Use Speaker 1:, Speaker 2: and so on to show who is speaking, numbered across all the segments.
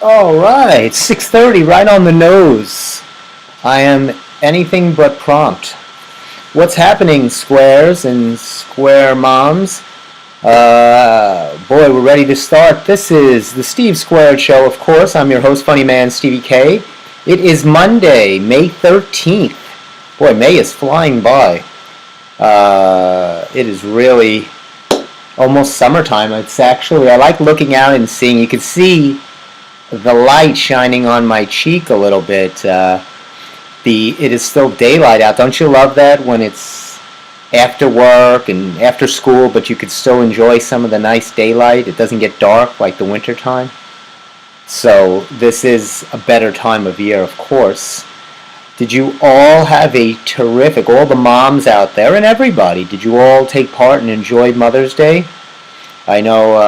Speaker 1: All right, 6:30, right on the nose. I am anything but prompt. What's happening, squares and square moms? Boy, we're ready to start. This is the Steve Squared Show, of course. I'm your host, Funny Man Stevie K. It is Monday, May 13th. Boy, May is flying by. It is really almost summertime. It's actually, I like looking out and seeing, you can see the light shining on my cheek a little bit. It is still daylight out. Don't you love that when it's after work and after school, but you could still enjoy some of the nice daylight? It doesn't get dark like the winter time. So this is a better time of year, of course. Did you all have a terrific, all the moms out there and everybody, did you all take part and enjoy Mother's Day? I know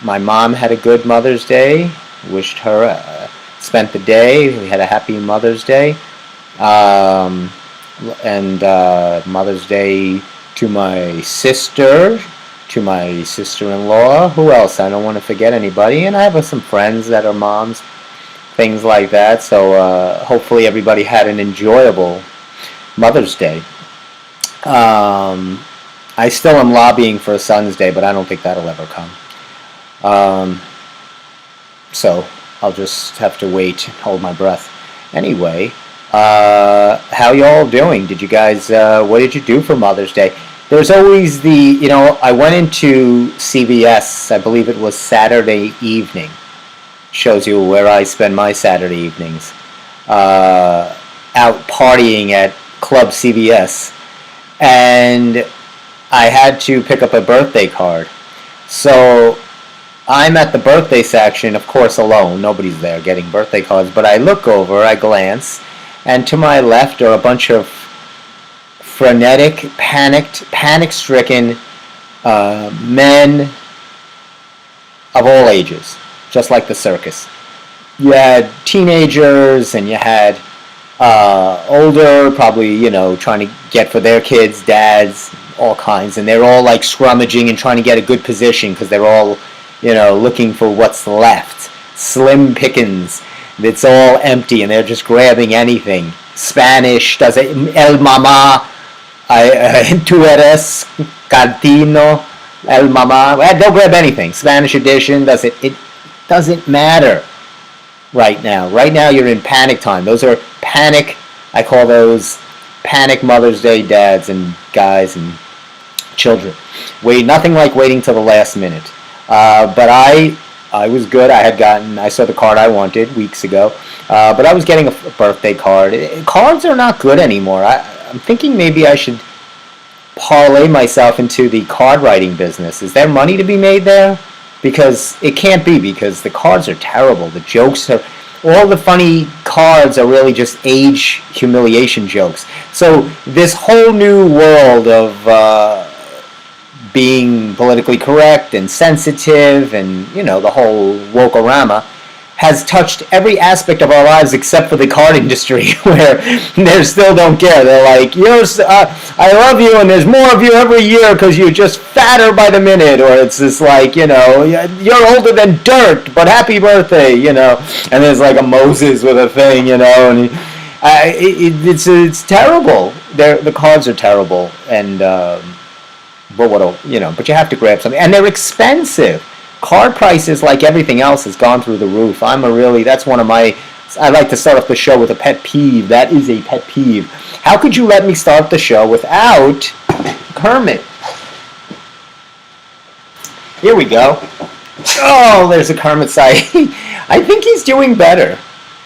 Speaker 1: my mom had a good Mother's Day. Wished her, spent the day. We had a happy Mother's Day. And Mother's Day to my sister, to my sister-in-law. Who else? I don't want to forget anybody. And I have some friends that are moms, things like that. So hopefully everybody had an enjoyable Mother's Day. I still am lobbying for a Son's Day, but I don't think that'll ever come. So I'll just have to wait and hold my breath. Anyway, how y'all doing? Did you guys, what did you do for Mother's Day? There's always I went into CVS, I believe it was Saturday evening. Shows you where I spend my Saturday evenings. Out partying at Club CVS. And I had to pick up a birthday card. So I'm at the birthday section, of course, alone. Nobody's there getting birthday cards. But I look over, I glance, and to my left are a bunch of frenetic, panic-stricken men of all ages, just like the circus. You had teenagers, and you had older, probably, trying to get for their kids, dads, all kinds. And they're all like scrummaging and trying to get a good position because they're all looking for what's left. Slim pickings. It's all empty, and they're just grabbing anything. Spanish, does it? El mama, tú eres cartino, el mama. They'll grab anything. Spanish edition, does it? It doesn't matter right now. Right now, you're in panic time. Those are panic, I call those panic Mother's Day dads and guys and children. Nothing like waiting till the last minute. But I was good. I saw the card I wanted weeks ago. But I was getting a birthday card. Cards are not good anymore. I'm thinking maybe I should parlay myself into the card writing business. Is there money to be made there? Because it can't be, because the cards are terrible. The jokes are, all the funny cards are really just age humiliation jokes. So this whole new world of being politically correct and sensitive and, the whole woke-orama has touched every aspect of our lives except for the card industry, where they still don't care. They're like, I love you, and there's more of you every year because you're just fatter by the minute. Or it's just like, you're older than dirt, but happy birthday, And there's like a Moses with a thing, and it's terrible. The cards are terrible, and but you have to grab something, and they're expensive. Card prices, like everything else, has gone through the roof. That's one of my, I like to start off the show with a pet peeve. That is a pet peeve. How could you let me start the show without Kermit? Here we go. Oh, there's a Kermit sight. I think he's doing better.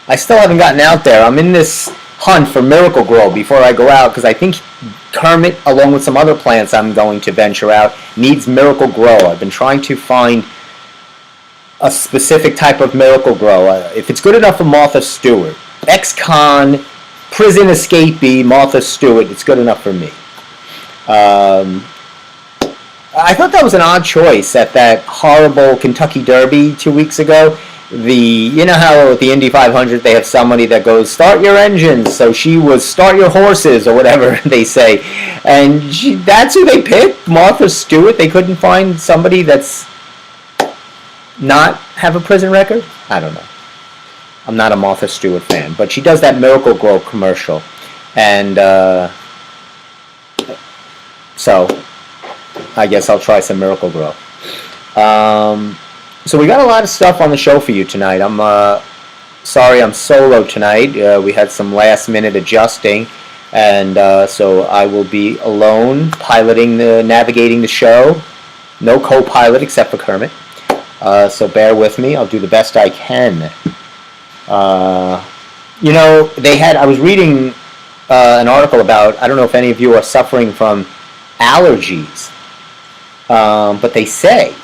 Speaker 1: I still haven't gotten out there. I'm in this hunt for Miracle Grow before I go out, because I think Kermit, along with some other plants I'm going to venture out, needs Miracle Grow. I've been trying to find a specific type of Miracle Grow. If it's good enough for Martha Stewart, ex-con, prison escapee Martha Stewart, it's good enough for me. I thought that was an odd choice at that horrible Kentucky Derby 2 weeks ago. You know how at the Indy 500 they have somebody that goes, start your engines. So she was start your horses or whatever they say. And that's who they picked, Martha Stewart. They couldn't find somebody that's not have a prison record. I don't know. I'm not a Martha Stewart fan, but she does that Miracle Grow commercial. And so I guess I'll try some Miracle Grow. So we got a lot of stuff on the show for you tonight. I'm sorry I'm solo tonight. We had some last minute adjusting, and so I will be alone navigating the show. No co-pilot except for Kermit. So bear with me. I'll do the best I can. I was reading an article about, I don't know if any of you are suffering from allergies, but they say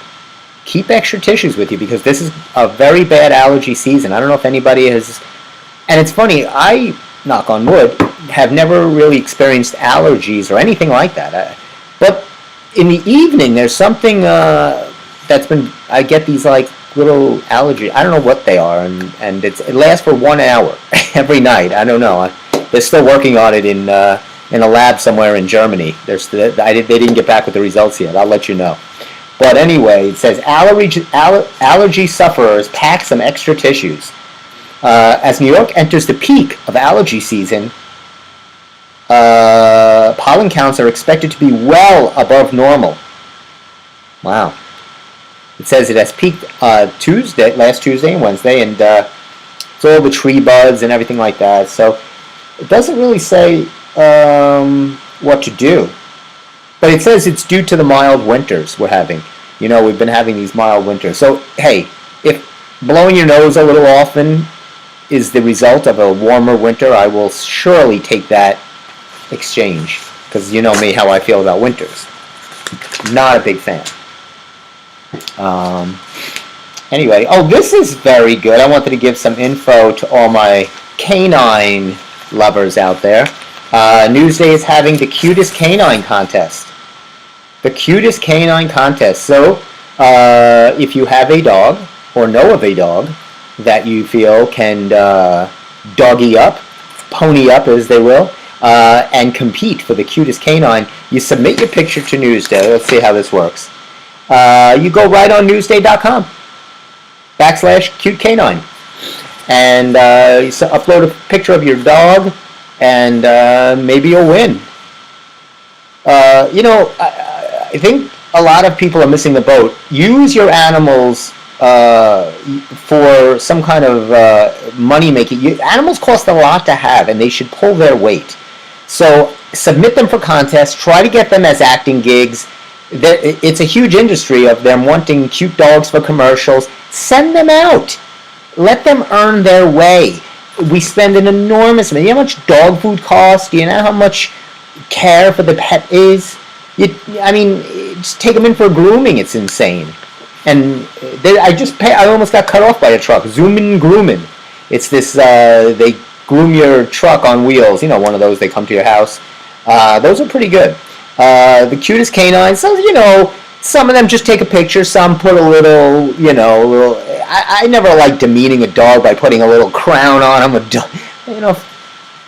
Speaker 1: keep extra tissues with you because this is a very bad allergy season. I don't know if anybody has, and it's funny, I, knock on wood, have never really experienced allergies or anything like that. But in the evening, there's something I get these like little allergies. I don't know what they are, and it lasts for 1 hour every night. I don't know. They're still working on it in a lab somewhere in Germany. They didn't get back with the results yet. I'll let you know. But anyway, it says allergy sufferers pack some extra tissues. As New York enters the peak of allergy season, pollen counts are expected to be well above normal. Wow. It says it has peaked last Tuesday and Wednesday, and it's all the tree buds and everything like that. So it doesn't really say what to do. But it says it's due to the mild winters we're having. We've been having these mild winters. So, hey, if blowing your nose a little often is the result of a warmer winter, I will surely take that exchange. Because you know me, how I feel about winters. Not a big fan. Anyway, this is very good. I wanted to give some info to all my canine lovers out there. Newsday is having the cutest canine contest. The cutest canine contest. So, if you have a dog or know of a dog that you feel can doggy up, pony up as they will, and compete for the cutest canine, you submit your picture to Newsday. Let's see how this works. You go right on newsday.com/cute canine, and you upload a picture of your dog, and maybe you'll win. I think a lot of people are missing the boat. Use your animals for some kind of money making. Animals cost a lot to have, and they should pull their weight. So submit them for contests. Try to get them as acting gigs. It's a huge industry of them wanting cute dogs for commercials. Send them out. Let them earn their way. We spend an enormous amount. You know how much dog food costs? Do you know how much care for the pet is? Just take them in for grooming. It's insane. And I almost got cut off by a truck. Zoomin' Groomin'. It's this, they groom your truck on wheels. One of those, they come to your house. Those are pretty good. The cutest canines, so, some of them just take a picture, some put a little, I never like demeaning a dog by putting a little crown on him.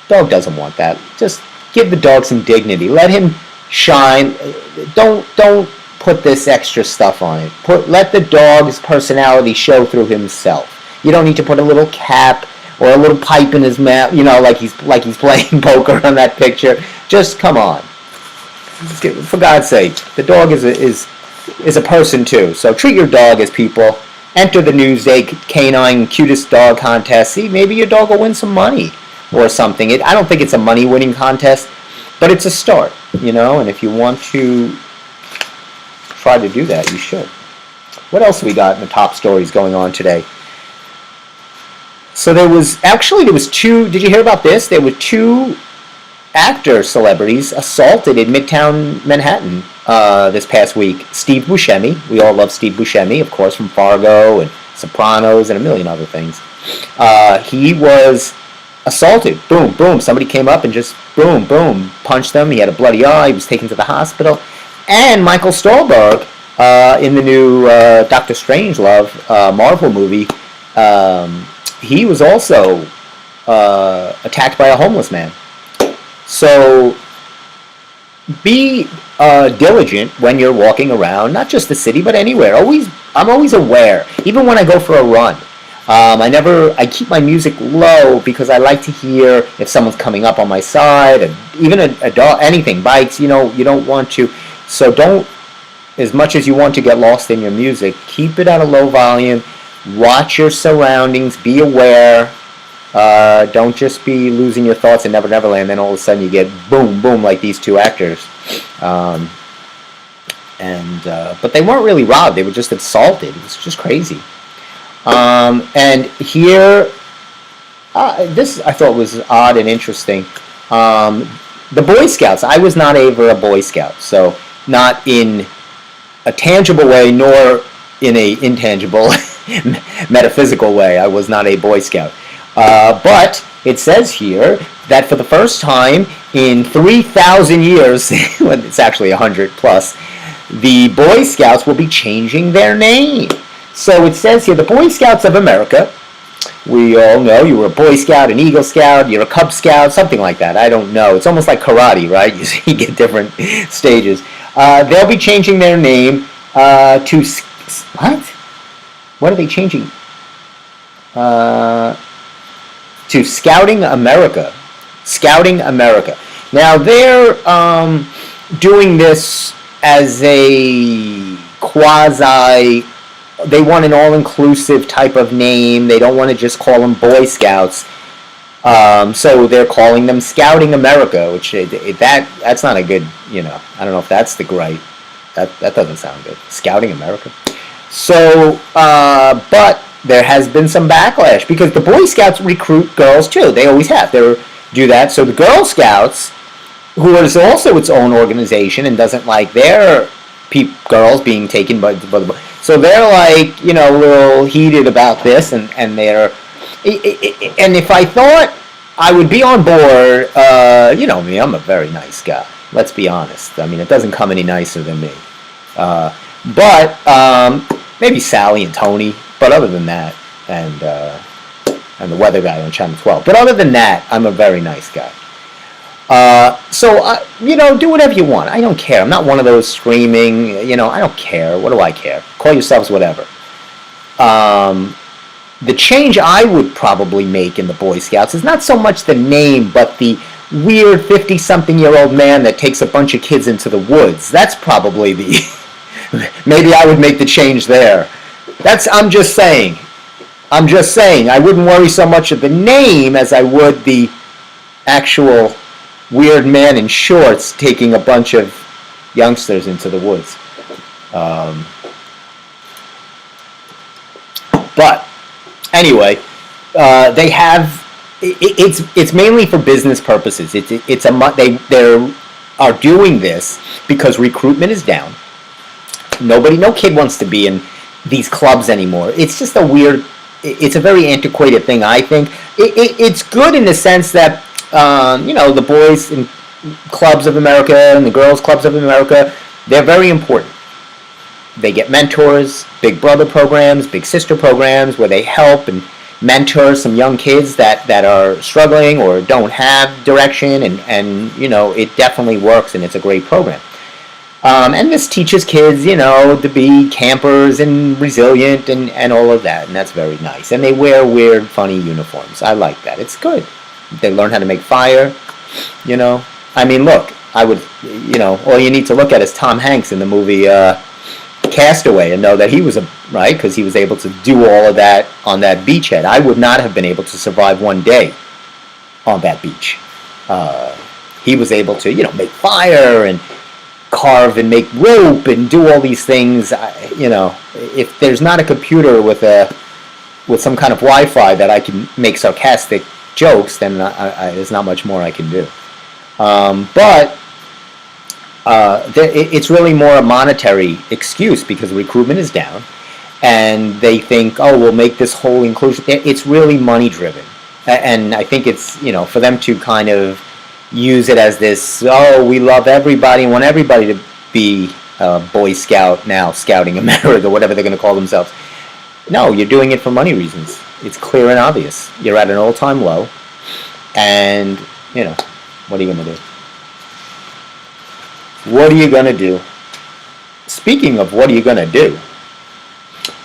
Speaker 1: Dog doesn't want that. Just give the dog some dignity. Let him shine. Don't put this extra stuff on it. Let the dog's personality show through himself. You don't need to put a little cap or a little pipe in his mouth, like he's playing poker on that picture. Just come on. For God's sake, the dog is a person too. So treat your dog as people. Enter the Newsday Canine Cutest Dog Contest. See, maybe your dog will win some money or something. I don't think it's a money-winning contest, but it's a start, and if you want to try to do that, you should. What else we got in the top stories going on today? So there was two, did you hear about this? There were two actor celebrities assaulted in Midtown Manhattan this past week. Steve Buscemi, we all love Steve Buscemi, of course, from Fargo and Sopranos and a million other things. He was assaulted. Boom, boom. Somebody came up and just boom, boom, punched him. He had a bloody eye. He was taken to the hospital. And Michael Stolberg, in the new Doctor Strangelove Marvel movie, he was also attacked by a homeless man. So be diligent when you're walking around, not just the city, but anywhere. I'm always aware, even when I go for a run. I keep my music low because I like to hear if someone's coming up on my side, and even a dog, anything, bikes. You don't want to. So don't, as much as you want to get lost in your music, keep it at a low volume. Watch your surroundings. Be aware. Don't just be losing your thoughts in Never Never Land, then all of a sudden you get boom, boom, like these two actors. But they weren't really robbed. They were just assaulted. It was just crazy. And here, this I thought was odd and interesting. The Boy Scouts. I was not ever a Boy Scout, so not in a tangible way, nor in a intangible, metaphysical way. I was not a Boy Scout. But it says here that for the first time in 3,000 years, well, it's actually 100 plus, the Boy Scouts will be changing their name. So it says here, the Boy Scouts of America. We all know you were a Boy Scout, an Eagle Scout, you're a Cub Scout, something like that. I don't know. It's almost like karate, right? You get different stages. They'll be changing their name to... What? What are they changing? To Scouting America. Scouting America. Now, they're doing this as a quasi... They want an all-inclusive type of name. They don't want to just call them Boy Scouts. So they're calling them Scouting America, which that's not a good, I don't know if that's the right... That doesn't sound good. Scouting America. So, but there has been some backlash because the Boy Scouts recruit girls too. They always have. They do that. So the Girl Scouts, who is also its own organization and doesn't like their girls being taken by the... So they're like, a little heated about this, and they're... And if I thought I would be on board, you know me, I'm a very nice guy. Let's be honest. I mean, it doesn't come any nicer than me. But maybe Sally and Tony. But other than that, and the weather guy on Channel 12. But other than that, I'm a very nice guy. So, do whatever you want. I don't care. I'm not one of those screaming, I don't care. What do I care? Call yourselves whatever. The change I would probably make in the Boy Scouts is not so much the name, but the weird 50-something-year-old man that takes a bunch of kids into the woods. That's probably the... Maybe I would make the change there. I'm just saying. I wouldn't worry so much of the name as I would the actual weird man in shorts taking a bunch of youngsters into the woods. But anyway, they have. It's mainly for business purposes. They are doing this because recruitment is down. No kid wants to be in these clubs anymore. It's just it's a very antiquated thing, I think. It's good in the sense that, the boys in clubs of America and the girls clubs of America, they're very important. They get mentors, big brother programs, big sister programs where they help and mentor some young kids that are struggling or don't have direction, and it definitely works, and it's a great program. And this teaches kids, to be campers and resilient and all of that, and that's very nice. And they wear weird, funny uniforms. I like that. It's good. They learn how to make fire, I mean, look, I would, all you need to look at is Tom Hanks in the movie Castaway and know that he was right, because he was able to do all of that on that beachhead. I would not have been able to survive one day on that beach. He was able to, make fire and carve and make rope and do all these things. If there's not a computer with some kind of Wi-Fi that I can make sarcastic jokes, then there's not much more I can do. But it's really more a monetary excuse because recruitment is down, and they think, we'll make this whole inclusion. It's really money driven, and I think it's for them to kind of use it as this, we love everybody and want everybody to be Boy Scout, now Scouting America, whatever they're going to call themselves. No, you're doing it for money reasons. It's clear and obvious. You're at an all-time low, and, what are you going to do? What are you going to do? Speaking of what are you going to do,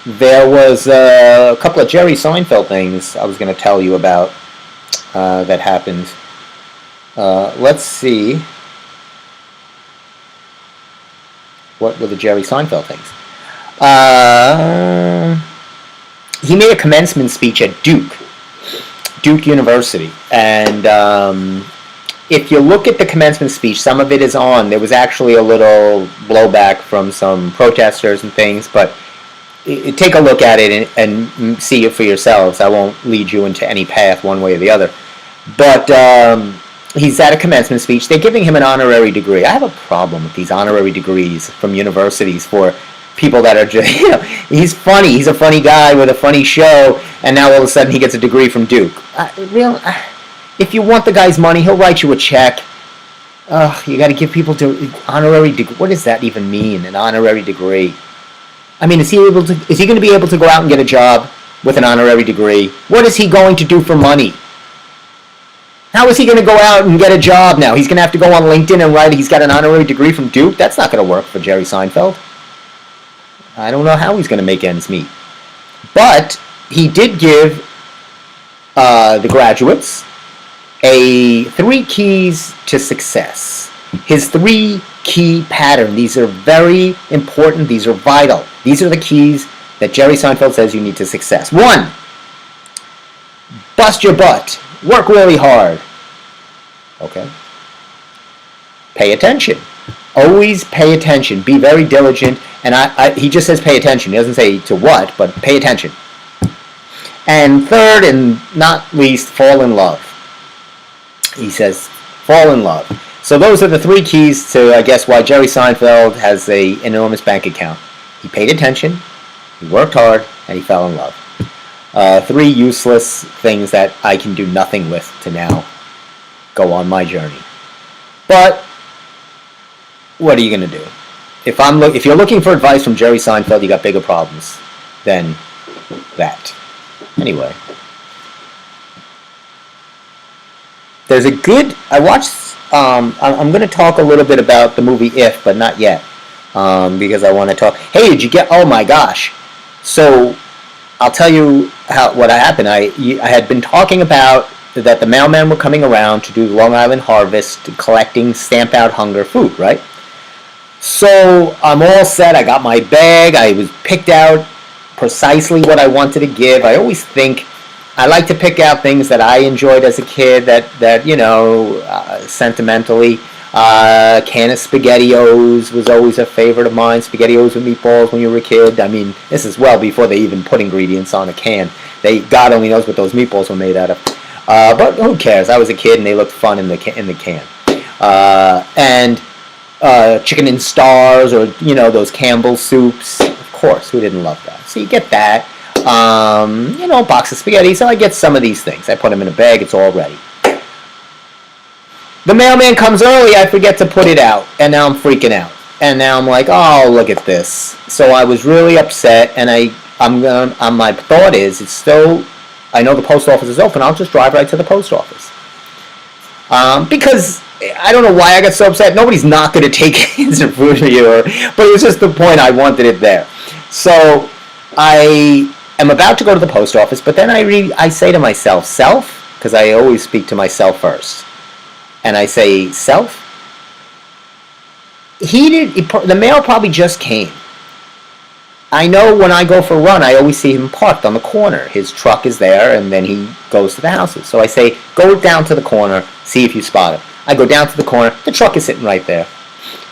Speaker 1: there was a couple of Jerry Seinfeld things I was going to tell you about that happened. Let's see. What were the Jerry Seinfeld things? He made a commencement speech at Duke University. And if you look at the commencement speech, some of it is on. There was actually a little blowback from some protesters and things, but take a look at it and see it for yourselves. I won't lead you into any path one way or the other. But he's at a commencement speech. They're giving him an honorary degree. I have a problem with these honorary degrees from universities for people that are just, he's funny. He's a funny guy with a funny show, and now all of a sudden he gets a degree from Duke. If you want the guy's money, he'll write you a check. You got to give people honorary degree. What does that even mean, an honorary degree? I mean, is he going to be able to go out and get a job with an honorary degree? What is he going to do for money? How is he going to go out and get a job now? He's going to have to go on LinkedIn and write he's got an honorary degree from Duke? That's not going to work for Jerry Seinfeld. I don't know how he's going to make ends meet. But he did give the graduates 3 keys to success. His 3 key pattern. These are very important. These are vital. These are the keys that Jerry Seinfeld says you need to success. 1, bust your butt. Work really hard. Okay. Pay attention. Always pay attention. Be very diligent. And he just says pay attention. He doesn't say to what, but pay attention. And 3rd, and not least, fall in love. He says fall in love. So those are the 3 keys to, I guess, why Jerry Seinfeld has an enormous bank account. He paid attention, he worked hard, and he fell in love. 3 useless things that I can do nothing with to now go on my journey. But what are you going to do? If you're looking for advice from Jerry Seinfeld, you got bigger problems than that. Anyway, there's a good. I watched. I'm going to talk a little bit about the movie If, but not yet, because I want to talk. Hey, did you get? Oh my gosh! So I'll tell you what happened. I had been talking about that the mailmen were coming around to do the Long Island harvest, collecting Stamp Out Hunger food, right? So I'm all set. I got my bag. I was picked out precisely what I wanted to give. I always think I like to pick out things that I enjoyed as a kid that sentimentally. Can of SpaghettiOs was always a favorite of mine. SpaghettiOs with meatballs when you were a kid. I mean, this is well before they even put ingredients on a can. God only knows what those meatballs were made out of. But who cares? I was a kid and they looked fun in the can. And chicken and stars, or those Campbell's soups. Of course, who didn't love that? So you get that. Box of spaghetti. So I get some of these things. I put them in a bag. It's all ready. The mailman comes early. I forget to put it out, and now I'm freaking out. And now I'm like, oh, look at this. So I was really upset, and my thought is, it's still. I know the post office is open. I'll just drive right to the post office. Because I don't know why I got so upset. Nobody's not going to take instant food for you, but it was just the point. I wanted it there. So I am about to go to the post office, but then I say to myself, self, because I always speak to myself first, and I say, self. The mail probably just came. I know when I go for a run, I always see him parked on the corner. His truck is there, and then he goes to the houses. So I say, go down to the corner, see if you spot him. I go down to the corner, the truck is sitting right there.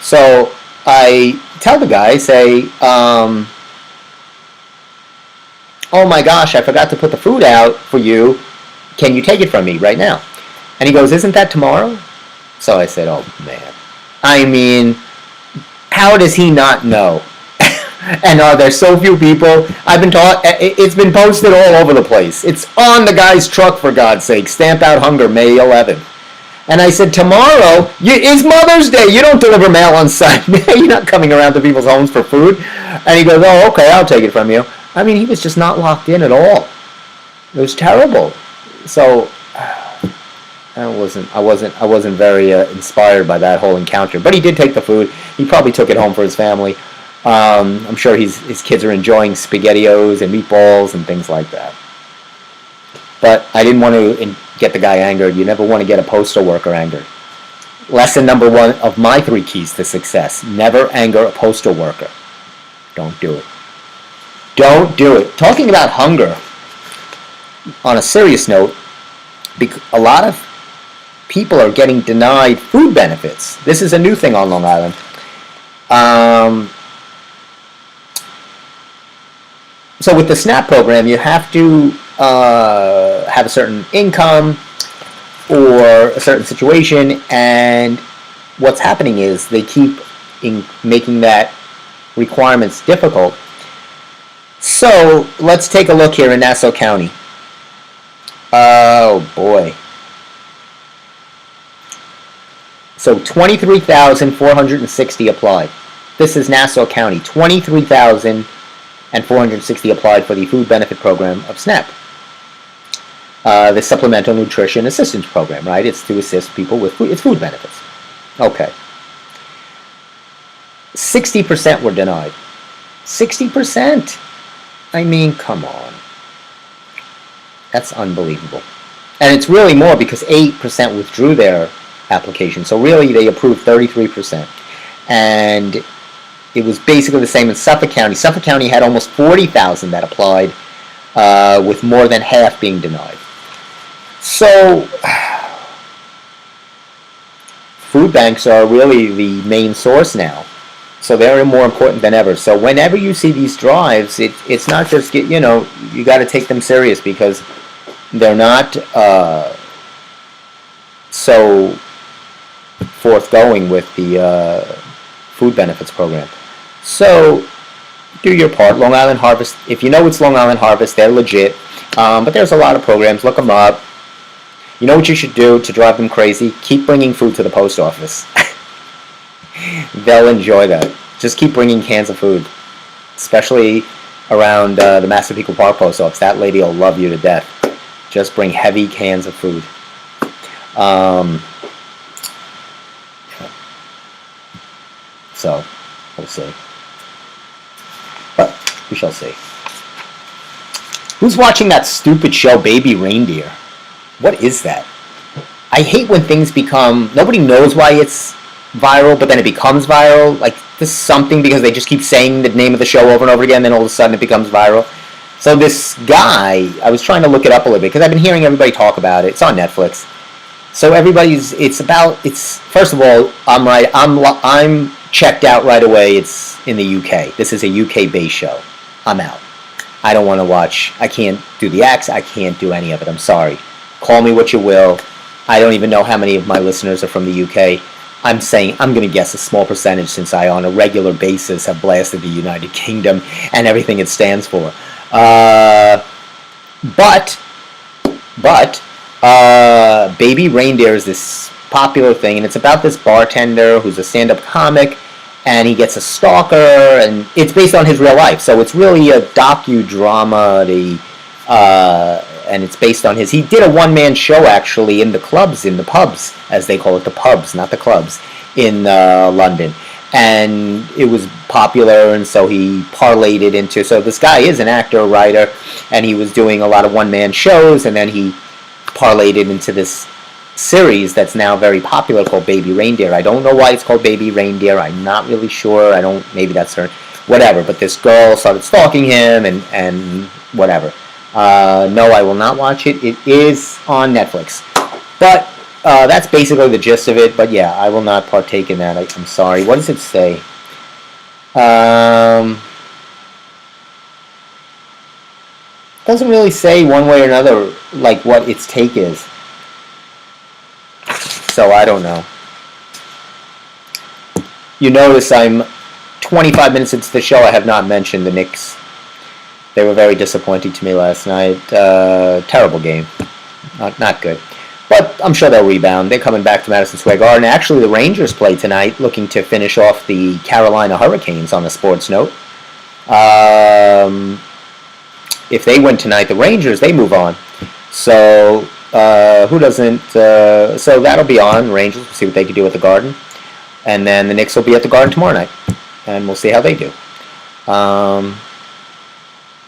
Speaker 1: So I tell the guy, I say, oh my gosh, I forgot to put the food out for you. Can you take it from me right now? And he goes, isn't that tomorrow? So I said, oh man. I mean, how does he not know? And are there so few people? It's been posted all over the place. It's on the guy's truck, for God's sake. Stamp Out Hunger, May 11th. And I said, tomorrow is Mother's Day. You don't deliver mail on Sunday. You're not coming around to people's homes for food. And he goes, oh, okay, I'll take it from you. I mean, he was just not locked in at all. It was terrible. So I wasn't very inspired by that whole encounter. But he did take the food. He probably took it home for his family. I'm sure his kids are enjoying SpaghettiOs and meatballs and things like that. But I didn't want to get the guy angered. You never want to get a postal worker angered. Lesson number 1 of my 3 keys to success. Never anger a postal worker. Don't do it. Don't do it. Talking about hunger, on a serious note, a lot of people are getting denied food benefits. This is a new thing on Long Island. So with the SNAP program, you have to have a certain income or a certain situation, and what's happening is they keep making that requirements difficult. So let's take a look here in Nassau County. Oh boy. So 23,460 applied. This is Nassau County. 23,460 applied for the food benefit program of SNAP. The Supplemental Nutrition Assistance Program, right? It's to assist people with food. It's food benefits. Okay. 60% were denied. 60%. I mean, come on. That's unbelievable. And it's really more because 8% withdrew their application. So really they approved 33%. And it was basically the same in Suffolk County. Suffolk County had almost 40,000 that applied, with more than half being denied. So food banks are really the main source now. So they're more important than ever. So whenever you see these drives, it's not just, you got to take them serious because they're not so forthgoing with the food benefits program. So do your part. Long Island Harvest, if you know it's Long Island Harvest, they're legit. But there's a lot of programs. Look them up. You know what you should do to drive them crazy? Keep bringing food to the post office. They'll enjoy that. Just keep bringing cans of food, especially around the Massapequa Park post office. That lady will love you to death. Just bring heavy cans of food. So, we'll see. But we shall see. Who's watching that stupid show, Baby Reindeer? What is that? I hate when things become... Nobody knows why it's viral, but then it becomes viral. Like, this is something because they just keep saying the name of the show over and over again, then all of a sudden it becomes viral. So this guy, I was trying to look it up a little bit, because I've been hearing everybody talk about it. It's on Netflix. So first of all, I'm checked out right away. It's in the UK. This is a UK-based show. I'm out. I don't want to watch. I can't do the acts. I can't do any of it. I'm sorry. Call me what you will. I don't even know how many of my listeners are from the UK. I'm going to guess a small percentage, since I, on a regular basis, have blasted the United Kingdom and everything it stands for. But Baby Reindeer is this popular thing, and it's about this bartender who's a stand-up comic, and he gets a stalker, and it's based on his real life. So it's really a docudrama. And it's based on he did a one-man show, actually, in the pubs, as they call it, the pubs, not the clubs, in London. And it was popular, and so he parlayed it into... So this guy is an actor, a writer, and he was doing a lot of one-man shows, and then he parlayed it into this series that's now very popular called Baby Reindeer. I don't know why it's called Baby Reindeer. I'm not really sure. Maybe that's her... Whatever, but this girl started stalking him, and whatever. No, I will not watch it. It is on Netflix. But that's basically the gist of it. But yeah, I will not partake in that. I'm sorry. What does it say? Doesn't really say one way or another, like, what its take is. So I don't know. You notice I'm 25 minutes into the show. I have not mentioned the Knicks. They were very disappointing to me last night. Terrible game. Not good. But I'm sure they'll rebound. They're coming back to Madison Square Garden. Actually, the Rangers play tonight, looking to finish off the Carolina Hurricanes on a sports note. If they win tonight, the Rangers, they move on. So who doesn't? So that'll be on. Rangers, we'll see what they can do at the Garden. And then the Knicks will be at the Garden tomorrow night. And we'll see how they do. But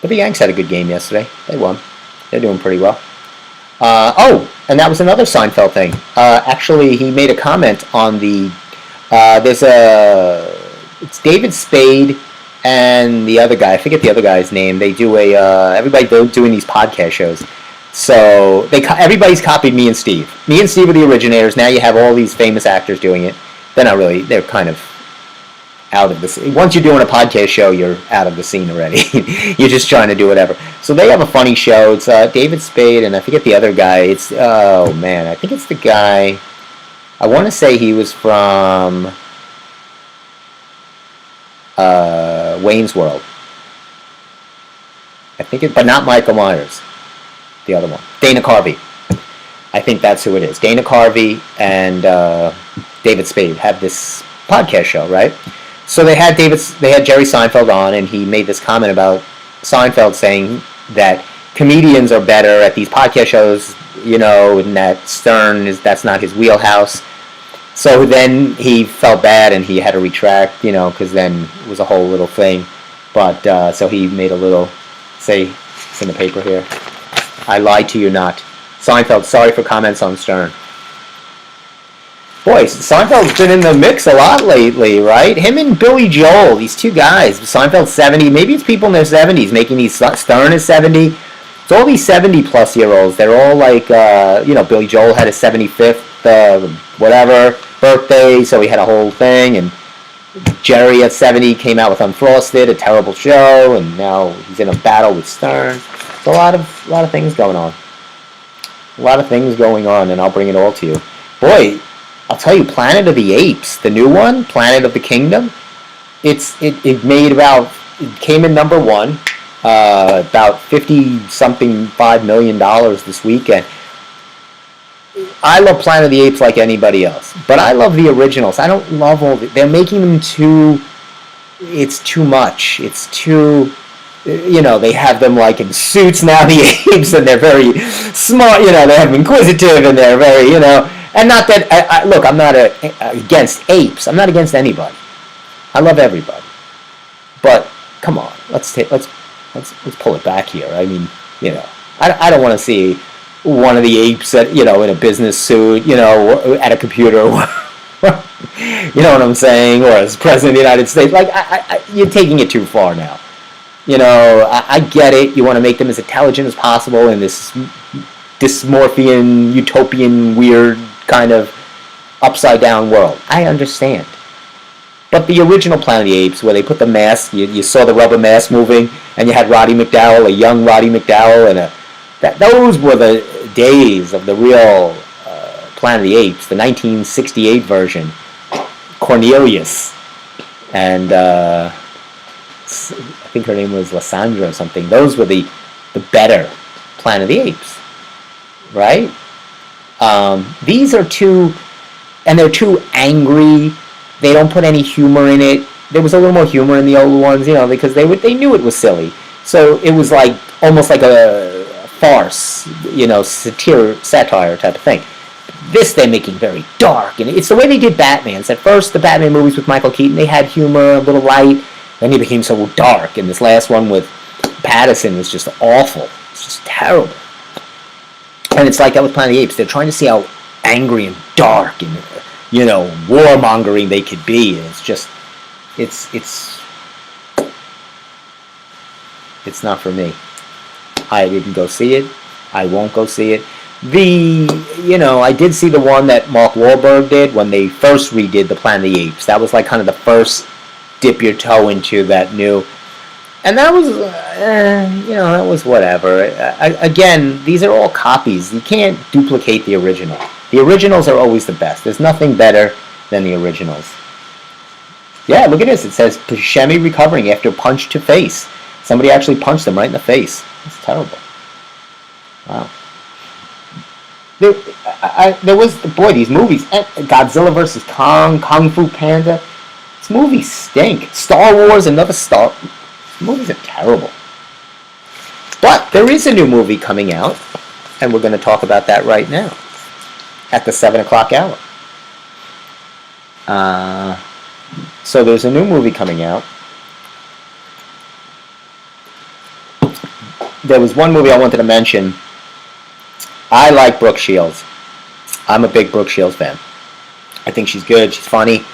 Speaker 1: the Yanks had a good game yesterday. They won. They're doing pretty well. And that was another Seinfeld thing. Actually, he made a comment on the... It's David Spade and the other guy. I forget the other guy's name. They do everybody doing these podcast shows. So everybody's copied me and Steve. Me and Steve are the originators. Now you have all these famous actors doing it. They're not really... They're kind of out of the scene. Once you're doing a podcast show, you're out of the scene already. You're just trying to do whatever. So they have a funny show. It's David Spade and I forget the other guy. It's I think it's the guy. I want to say he was from Wayne's World. I think but not Michael Myers. The other one, Dana Carvey. I think that's who it is. Dana Carvey and David Spade have this podcast show, right? So they had Jerry Seinfeld on, and he made this comment about Seinfeld saying that comedians are better at these podcast shows, and that Stern that's not his wheelhouse. So then he felt bad, and he had to retract, because then it was a whole little thing. But so he made a little it's in the paper here. I lied to you not. Seinfeld, sorry for comments on Stern. Boy, Seinfeld's been in the mix a lot lately, right? Him and Billy Joel, these two guys. Seinfeld's 70. Maybe it's people in their 70s making these... Stern is 70. It's all these 70-plus-year-olds. They're all like... Billy Joel had his 75th, birthday, so he had a whole thing. And Jerry at 70 came out with Unfrosted, a terrible show, and now he's in a battle with Stern. There's a lot of things going on. A lot of things going on, and I'll bring it all to you. Boy... I'll tell you, Planet of the Apes, the new one, Planet of the Kingdom, it came in number one, about 50-something $5 million this weekend. I love Planet of the Apes like anybody else, but I love the originals. I don't love they're making them it's too much. It's too, they have them like in suits now, the apes, and they're very smart, they have them inquisitive, and they're very, And not that look, I'm not against apes. I'm not against anybody. I love everybody. But come on, let's pull it back here. I mean, I don't want to see one of the apes in a business suit, at a computer. You know what I'm saying? Or as president of the United States, like you're taking it too far now. I get it. You want to make them as intelligent as possible in this dysmorphian, utopian, weird kind of upside down world. I understand. But the original Planet of the Apes, where they put the mask, you saw the rubber mask moving, and you had Roddy McDowall, a young Roddy McDowall, and those were the days of the real Planet of the Apes, the 1968 version, Cornelius, and I think her name was Lysandra or something. Those were the better Planet of the Apes, right? These are they're too angry. They don't put any humor in it. There was a little more humor in the old ones, because they knew it was silly. So it was like almost like a farce, satire type of thing. This they're making very dark, and it's the way they did Batman's. At first, the Batman movies with Michael Keaton, they had humor, a little light. Then he became so dark, and this last one with Pattinson was just awful. It's just terrible. And it's like that with Planet of the Apes. They're trying to see how angry and dark and, warmongering they could be. And it's just, it's not for me. I didn't go see it. I won't go see it. I did see the one that Mark Wahlberg did when they first redid the Planet of the Apes. That was like kind of the first dip your toe into that new... And that was, that was whatever. Again, these are all copies. You can't duplicate the original. The originals are always the best. There's nothing better than the originals. Yeah, look at this. It says, Buscemi recovering after punch to face. Somebody actually punched him right in the face. That's terrible. Wow. There, there was, boy, these movies, Godzilla versus Kong, Kung Fu Panda. These movies stink. Star Wars, another Star. These movies are terrible. But there is a new movie coming out, and we're going to talk about that right now at the 7 o'clock hour. So there's a new movie coming out. There was one movie I wanted to mention. I like Brooke Shields. I'm a big Brooke Shields fan. I think she's good. She's funny.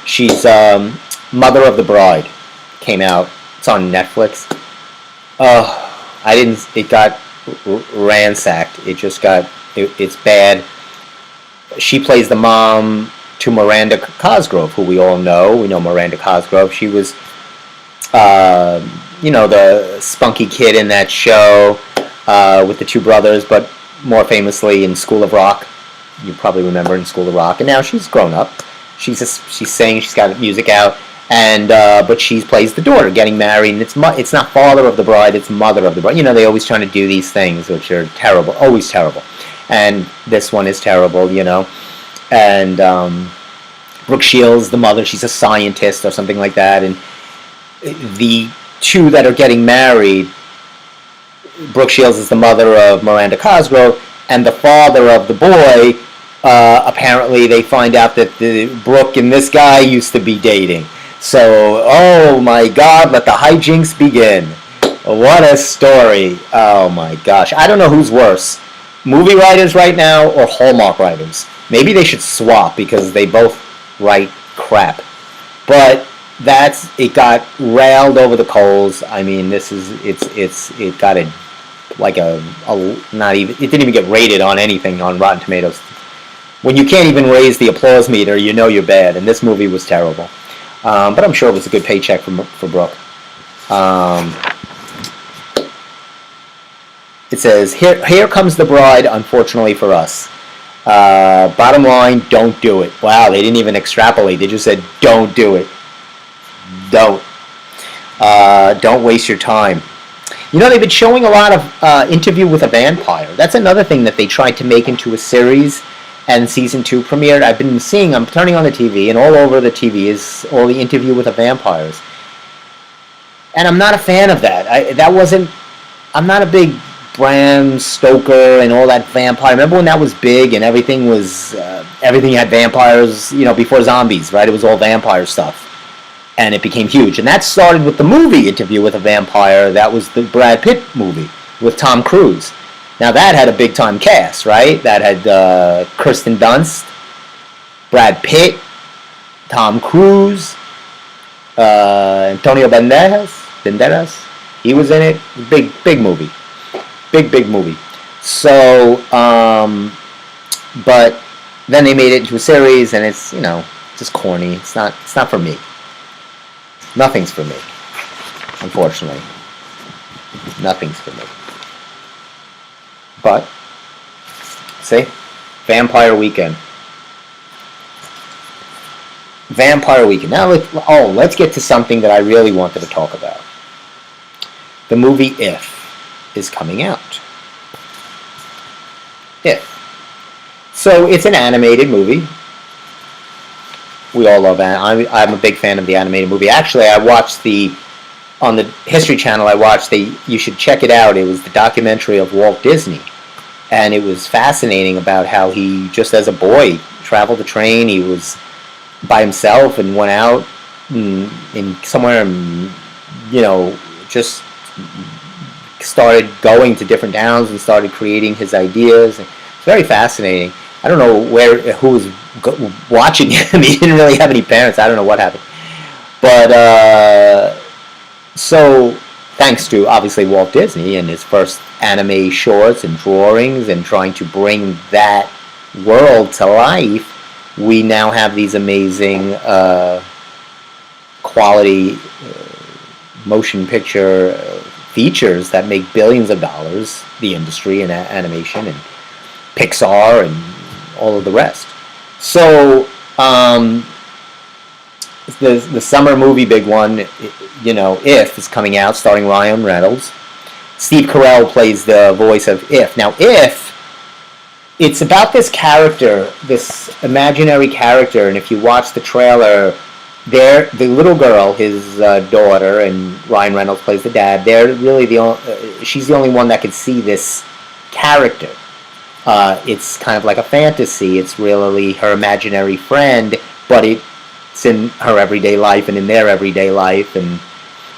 Speaker 1: She's Mother of the Bride. Came out. It's on Netflix. It got ransacked. It just got, it's bad. She plays the mom to Miranda Cosgrove, who we all know. We know Miranda Cosgrove. She was, the spunky kid in that show with the two brothers, but more famously in School of Rock. You probably remember in School of Rock. And now she's grown up. She's singing. She's got music out. And but she plays the daughter getting married, and it's not father of the bride, it's mother of the bride. They always trying to do these things which are terrible, always terrible. And this one is terrible, And Brooke Shields, the mother, she's a scientist or something like that. And the two that are getting married, Brooke Shields is the mother of Miranda Cosgrove, and the father of the boy. Apparently, they find out that Brooke and this guy used to be dating. So, oh my God, let the hijinks begin. What a story. Oh my gosh. I don't know who's worse, movie writers right now or Hallmark writers. Maybe they should swap because they both write crap. But it got railed over the coals. I mean, it got it didn't even get rated on anything on Rotten Tomatoes. When you can't even raise the applause meter, you're bad. And this movie was terrible. But I'm sure it was a good paycheck for Brooke. It says, here comes the bride, unfortunately for us. Bottom line, don't do it. Wow, they didn't even extrapolate. They just said, don't do it. Don't waste your time. They've been showing a lot of Interview with a Vampire. That's another thing that they tried to make into a series. And season 2 premiered. I'm turning on the TV, and all over the TV is all the Interview with the Vampires. And I'm not a fan of that. I'm not a big Bram Stoker and all that vampire. Remember when that was big and everything had vampires, before zombies, right? It was all vampire stuff. And it became huge. And that started with the movie Interview with a Vampire. That was the Brad Pitt movie with Tom Cruise. Now that had a big time cast, right? That had Kirsten Dunst, Brad Pitt, Tom Cruise, Antonio Banderas. He was in it. Big movie. Big movie. So, but then they made it into a series, and it's just corny. It's not for me. Nothing's for me. Unfortunately, nothing's for me. But, see, Vampire Weekend. Now, let's get to something that I really wanted to talk about. The movie If is coming out. If. So, it's an animated movie. We all love that. I'm a big fan of the animated movie. Actually, I watched on the History Channel, you should check it out. It was the documentary of Walt Disney. And it was fascinating about how he, just as a boy, traveled the train. He was by himself and went out in somewhere and, just started going to different towns and started creating his ideas. It's very fascinating. I don't know who was watching him. He didn't really have any parents. I don't know what happened. But, so, thanks to, obviously, Walt Disney and his first anime shorts and drawings and trying to bring that world to life, we now have these amazing quality motion picture features that make billions of dollars, the industry and animation and Pixar and all of the rest. So, the summer movie big one, If, is coming out, starring Ryan Reynolds. Steve Carell plays the voice of If. Now, If it's about this character, this imaginary character, and if you watch the trailer, the little girl, his daughter, and Ryan Reynolds plays the dad. They're really she's the only one that can see this character. It's kind of like a fantasy. It's really her imaginary friend, but it's in her everyday life and in their everyday life, and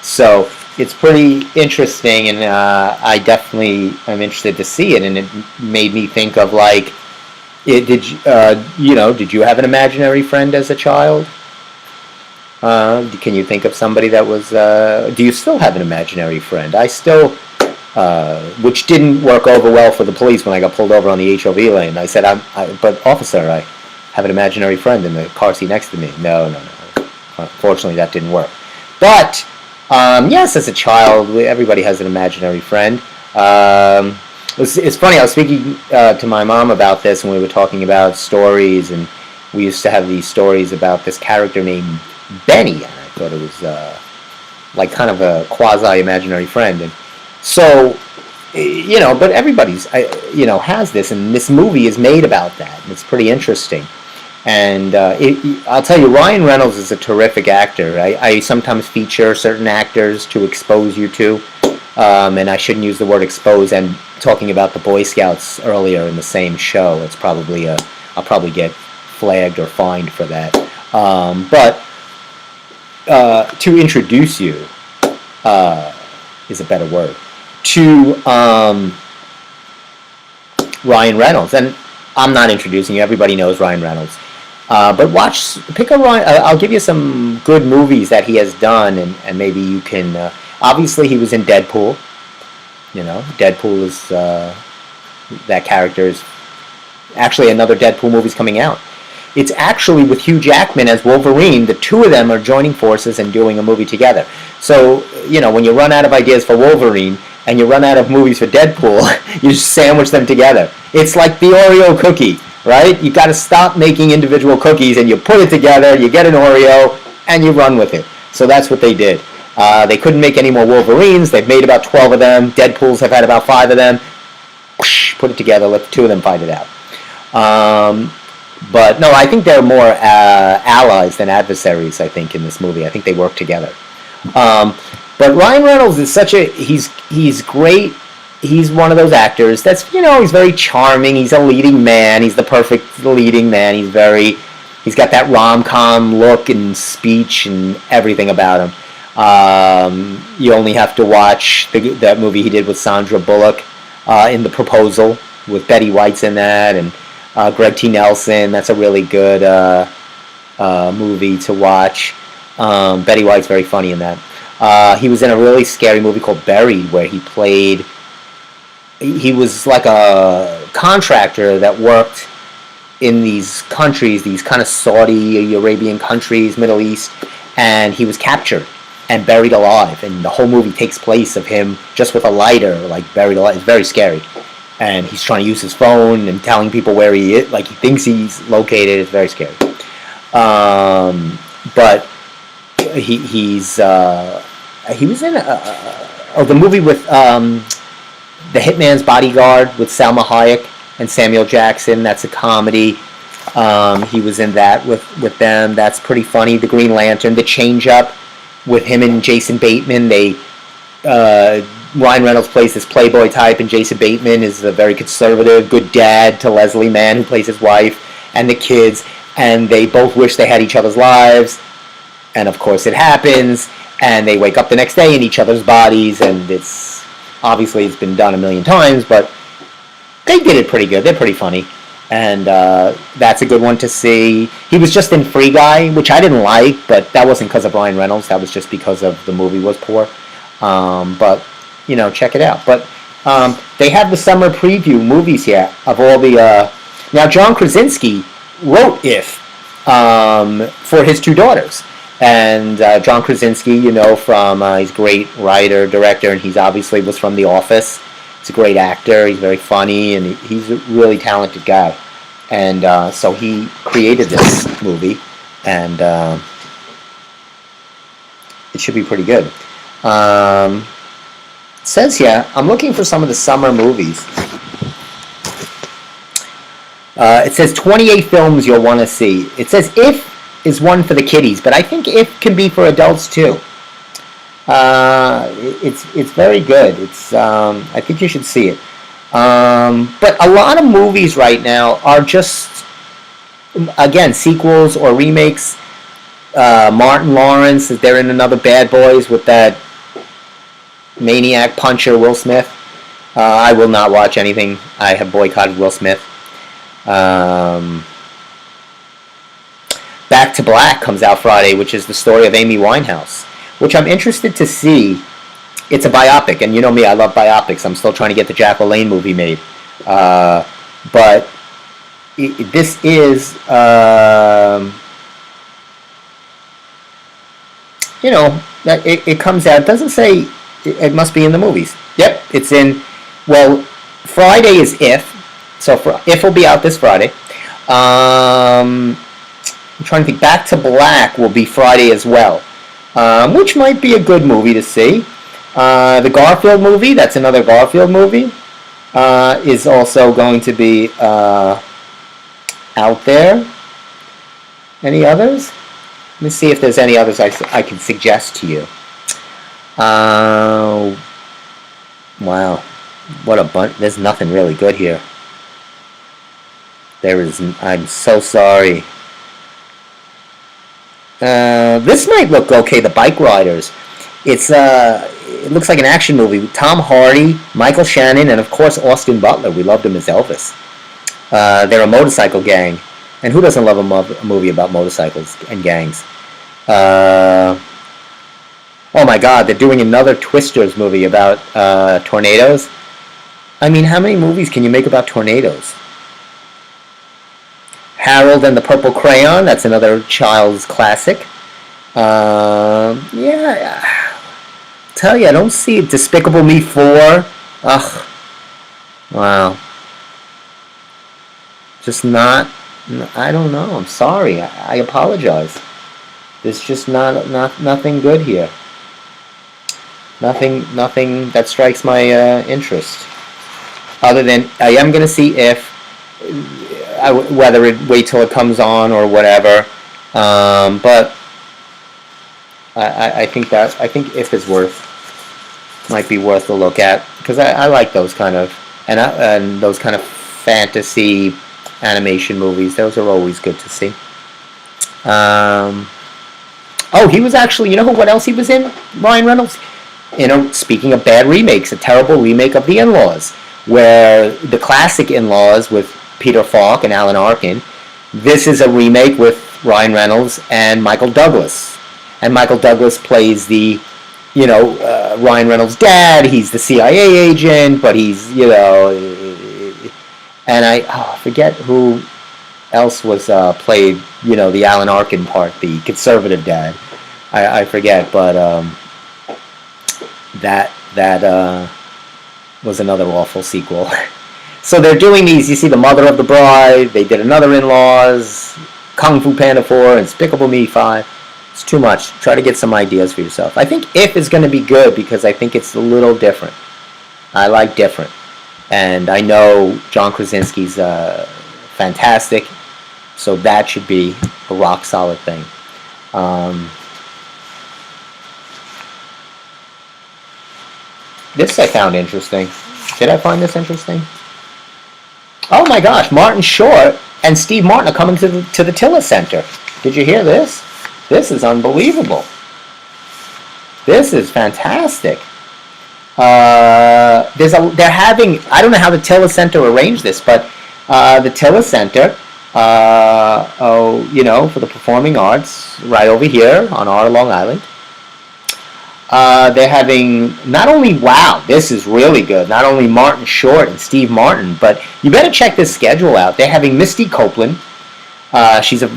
Speaker 1: so it's pretty interesting. And I definitely am interested to see it. And it made me think of like, did you have an imaginary friend as a child? Can you think of somebody that was? Do you still have an imaginary friend? I still, which didn't work over well for the police when I got pulled over on the HOV lane. I said, but officer, I have an imaginary friend in the car seat next to me. No. Unfortunately, that didn't work. But yes, as a child, everybody has an imaginary friend. It's funny. I was speaking to my mom about this, and we were talking about stories, and we used to have these stories about this character named Benny, and I thought it was like kind of a quasi-imaginary friend. And so, but everybody's, has this, and this movie is made about that, and it's pretty interesting. And I'll tell you, Ryan Reynolds is a terrific actor. I sometimes feature certain actors to expose you to, and I shouldn't use the word expose. And talking about the Boy Scouts earlier in the same show, it's probably I'll probably get flagged or fined for that. But to introduce you is a better word to Ryan Reynolds, and I'm not introducing you. Everybody knows Ryan Reynolds. But pick a Ryan. I'll give you some good movies that he has done, and maybe you can. Obviously, he was in Deadpool. Deadpool is that character is actually another Deadpool movie's coming out. It's actually with Hugh Jackman as Wolverine. The two of them are joining forces and doing a movie together. So when you run out of ideas for Wolverine and you run out of movies for Deadpool, you just sandwich them together. It's like the Oreo cookie. Right? You got to stop making individual cookies, and you put it together, you get an Oreo, and you run with it. So that's what they did. They couldn't make any more Wolverines. They've made about 12 of them. Deadpools have had about 5 of them. Put it together, let the 2 of them fight it out. But no, I think they're more allies than adversaries, I think, in this movie. I think they work together. But Ryan Reynolds is he's great. He's one of those actors that's, he's very charming. He's a leading man. He's the perfect leading man. He's got that rom-com look and speech and everything about him. You only have to watch that movie he did with Sandra Bullock in The Proposal, with Betty White's in that, and Greg T. Nelson. That's a really good movie to watch. Betty White's very funny in that. He was in a really scary movie called Buried, where he was like a contractor that worked in these countries, these kind of Saudi Arabian countries, Middle East, and he was captured and buried alive. And the whole movie takes place of him just with a lighter, like buried alive. It's very scary. And he's trying to use his phone and telling people where he is, like he thinks he's located. It's very scary. But he was in the movie with The Hitman's Bodyguard with Salma Hayek and Samuel Jackson. That's a comedy. He was in that with them. That's pretty funny. The Green Lantern, The Change Up with him and Jason Bateman. Ryan Reynolds plays this playboy type, and Jason Bateman is a very conservative, good dad to Leslie Mann, who plays his wife, and the kids. And they both wish they had each other's lives. And of course it happens. And they wake up the next day in each other's bodies, and obviously it's been done a million times, but they did it pretty good. They're pretty funny. And that's a good one to see. He was just in Free Guy, which I didn't like, but that wasn't because of Ryan Reynolds. That was just because of the movie was poor. But, check it out. But they have the summer preview movies here of all the... Now, John Krasinski wrote If for his 2 daughters. And John Krasinski, from he's a great writer, director, and he's obviously was from The Office. He's a great actor. He's very funny, and he's a really talented guy. And so he created this movie, and it should be pretty good. It says here, I'm looking for some of the summer movies. It says 28 films you'll want to see. It says If is one for the kiddies, but I think If can be for adults too. It's very good. I think you should see it. But a lot of movies right now are just, again, sequels or remakes. Martin Lawrence, they're in another Bad Boys with that maniac puncher Will Smith. I will not watch anything. I have boycotted Will Smith. Back to Black comes out Friday, which is the story of Amy Winehouse, which I'm interested to see. It's a biopic, and you know me, I love biopics. I'm still trying to get the Jack LaLanne movie made. But this is, it comes out. It doesn't say it must be in the movies. Yep, it's in. Well, Friday is If. So If will be out this Friday. I'm trying to think. Back to Black will be Friday as well, which might be a good movie to see. The Garfield movie, that's another Garfield movie, is also going to be out there. Any others? Let me see if there's any others I can suggest to you. Wow. What a bunch. There's nothing really good here. I'm so sorry. This might look okay, The Bike Riders. It looks like an action movie with Tom Hardy, Michael Shannon, and of course Austin Butler. We loved him as Elvis. They're a motorcycle gang. And who doesn't love a movie about motorcycles and gangs? Oh my God, they're doing another Twisters movie about tornadoes. I mean, how many movies can you make about tornadoes? Harold and the Purple Crayon, that's another child's classic. Tell you, I don't see it. Despicable Me 4. Ugh. Wow. Just not, I don't know. I'm sorry. I apologize. There's just nothing good here. Nothing that strikes my interest. Other than I am going to see If, whether it wait till it comes on or whatever. But I think If is might be worth a look at, because I like those kind of and those kind of fantasy animation movies. Those are always good to see. He was actually, you know what else he was in? Ryan Reynolds. Speaking of bad remakes, a terrible remake of The In-Laws, where the classic In-Laws with Peter Falk and Alan Arkin. This is a remake with Ryan Reynolds and Michael Douglas. And Michael Douglas plays the, Ryan Reynolds' dad. He's the CIA agent, but he's, and I forget who else was played, the Alan Arkin part, the conservative dad. I forget, but that was another awful sequel. So they're doing these. You see The Mother of the Bride. They did another In-Laws, Kung Fu Panda 4, and Despicable Me 5. It's too much. Try to get some ideas for yourself. I think If is going to be good because I think it's a little different. I like different. And I know John Krasinski's fantastic, so that should be a rock solid thing. This I found interesting. Did I find this interesting? Oh my gosh, Martin Short and Steve Martin are coming to the Tiller Center. Did you hear this? This is unbelievable. This is fantastic. They're having, I don't know how the Tiller Center arranged this, but the Tiller Center, for the performing arts, right over here on our Long Island. They're having not only, this is really good, not only Martin Short and Steve Martin, but you better check this schedule out. They're having Misty Copeland. She's the